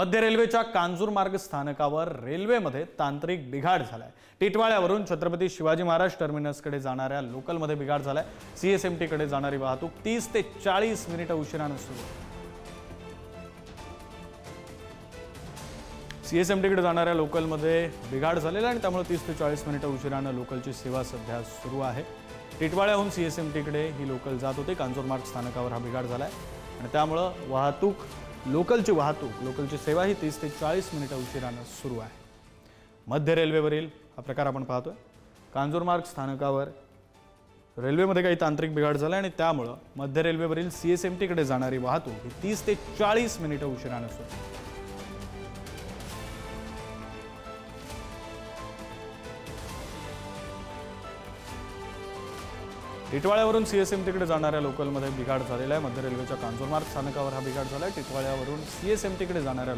मध्य रेल्वेच्या कांजूरमार्ग स्थानकावर रेल्वेमध्ये तांत्रिक बिघाड झालाय। टिटवाळ्यावरून छत्रपती शिवाजी महाराज टर्मिनसकडे जाणाऱ्या लोकलमध्ये बिघाड झालाय। सीएसएमटी कडे जाणारी वाहतूक 30 ते 40 मिनिटे उशिराने सुरू आहे। सीएसएमटी कडे जाणाऱ्या लोकलमध्ये बिघाड झालेला आणि त्यामुळे 30 ते 40 मिनिटे उशिराने लोकलची सेवा सध्या सुरू आहे। टिटवाळ्याहून सीएसएमटी कडे ही लोकल जात होती। कांजूरमार्ग स्थानकावर हा बिघाड झालाय आणि त्यामुळे लोकलची सेवा ही 30 ते 40 मिनिटे उशिराने सुरू आहे। मध्य रेल्वेवरील हा प्रकार आपण पाहतोय। कांजूरमार्ग स्थानकावर रेल्वेमध्ये काही तांत्रिक बिघाड झाला आणि त्यामुळे मध्य रेल्वेवरील सीएसएमटी कडे जाणारी वाहतूक ही 30 ते 40 मिनिटे उशिराने सुरू आहे। टिटवाळ्यावरून सीएसएमटी कडे जाणाऱ्या लोकलमध्ये बिघाड झालेला आहे। मध्य रेल्वेच्या कांजूरमार्ग स्थानकावर हा बिघाड झाला आहे। टिटवाळ्यावरून सीएसएमटी कडे जाणाऱ्या